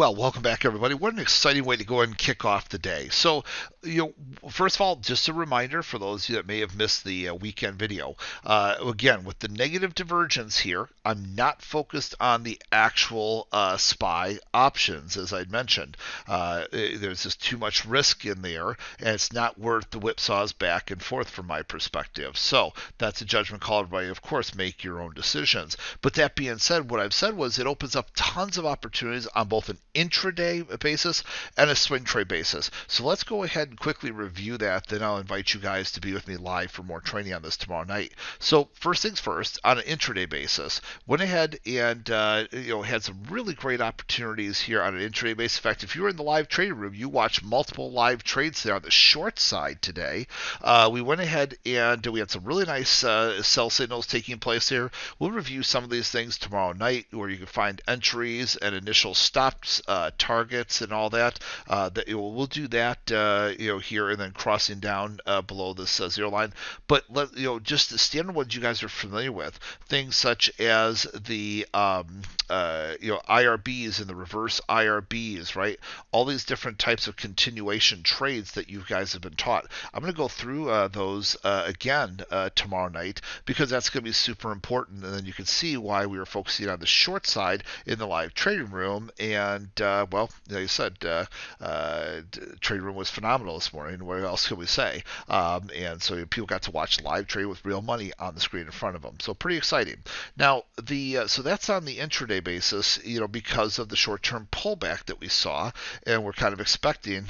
Well, welcome back, everybody. What an exciting way to go ahead and kick off the day. So, first of all, just a reminder for those of you that may have missed the weekend video. Again, with the negative divergence here, I'm not focused on the actual SPY options, as I'd mentioned. There's just too much risk in there, and it's not worth the whipsaws back and forth from my perspective. So, that's a judgment call. Everybody, of course, make your own decisions. But that being said, what I've said was it opens up tons of opportunities on both an intraday basis and a swing trade basis. So let's go ahead and quickly review that. Then I'll invite you guys to be with me live for more training on this tomorrow night. So first things first, on an intraday basis, went ahead and had some really great opportunities here on an intraday basis. In fact, if you were in the live trading room, you watched multiple live trades there on the short side today. We went ahead and we had some really nice sell signals taking place here. We'll review some of these things tomorrow night, where you can find entries and initial stops, targets, and all that. We'll do that here, and then crossing down below this zero line. But just the standard ones you guys are familiar with, things such as the IRBs and the reverse IRBs, right? All these different types of continuation trades that you guys have been taught. I'm going to go through those again tomorrow night, because that's going to be super important, and then you can see why we were focusing on the short side in the live trading room. And well, like I said, trading room was phenomenal this morning. What else can we say? And so people got to watch live trade with real money on the screen in front of them. So pretty exciting. Now so that's on the intraday basis, because of the short-term pullback that we saw, and we're kind of expecting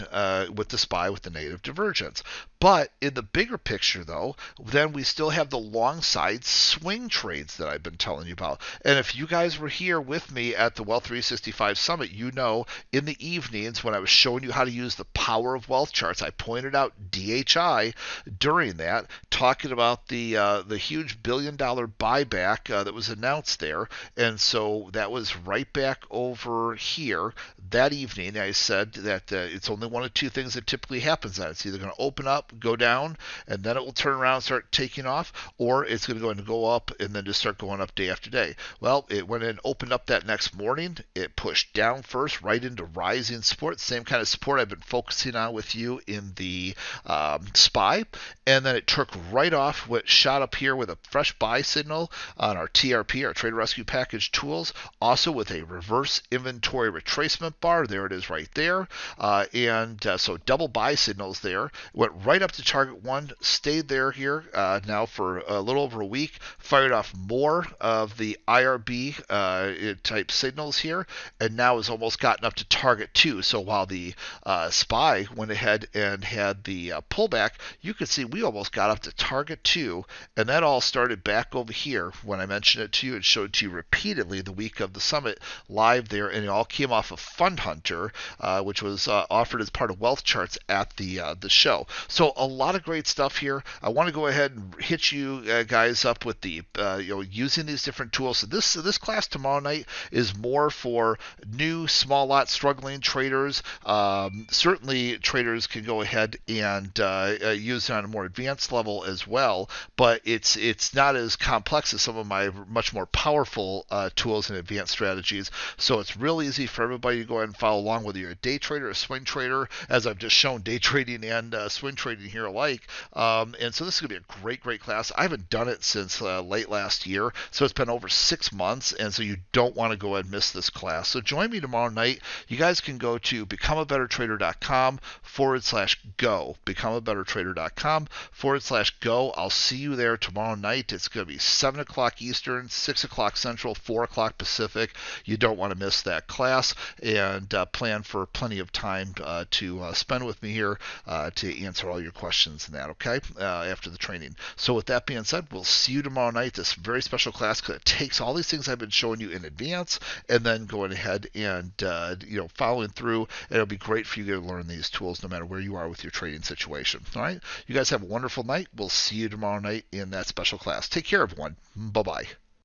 with the SPY with the negative divergence. But in the bigger picture, though, then we still have the long side swing trades that I've been telling you about. And if you guys were here with me at the Wealth 365 Summit, in the evenings when I was showing you how to use the power of wealth charts, I pointed out DHI during that, talking about the huge $1 billion buyback that was announced there. And so that was right back over here that evening. I said that it's only one of two things that typically happens. That it's either going to open up, go down, and then it will turn around and start taking off, or it's going to go up and then just start going up day after day. Well, it went in and opened up that next morning. It pushed down first right into rising support, same kind of support I've been focusing on with you in the SPY, and then it took right off, shot up here with a fresh buy signal on our TRP, our Trade Rescue Package tools, also with a reverse inventory retracement bar. There it is right there. So double buy signals there. Went right up to target one, stayed there here now for a little over a week, fired off more of the IRB type signals here, and now has almost gotten up to target two. So while the SPY went ahead and had the pullback, you can see we almost got up to target two, and that all started back over here when I mentioned it to you and showed it to you repeatedly the week of the summit live there, and it all came off of Fund Hunter, which was offered as part of Wealth Charts at the show. So a lot of great stuff here. I want to go ahead and hit you guys up with the using these different tools. So this class tomorrow night is more for new small lot struggling traders. Certainly traders can go ahead and use it on a more advanced level as well, but it's not as complex as some of my much more powerful tools and advanced strategies. So it's real easy for everybody to go ahead and follow along, whether you're a day trader or a swing trader, as I've just shown day trading and swing trading here alike. And so this is going to be a great class. I haven't done it since late last year, so it's been over 6 months, and so you don't want to go ahead and miss this class. So join me tomorrow night. You guys can go to becomeabettertrader.com/go. becomeabettertrader.com/go. I'll see you there tomorrow night. It's going to be 7 o'clock Eastern, 6 o'clock Central, 4 o'clock Pacific. You don't want to miss that class, and plan for plenty of time to spend with me here to answer all your questions and that, okay, after the training. So with that being said, we'll see you tomorrow night. This very special class, because it takes all these things I've been showing you in advance and then going ahead and following through. It'll be great for you to learn these tools no matter where you are with your trading situation. All right, you guys have a wonderful night. We'll see you tomorrow night in that special class. Take care, everyone. Bye-bye.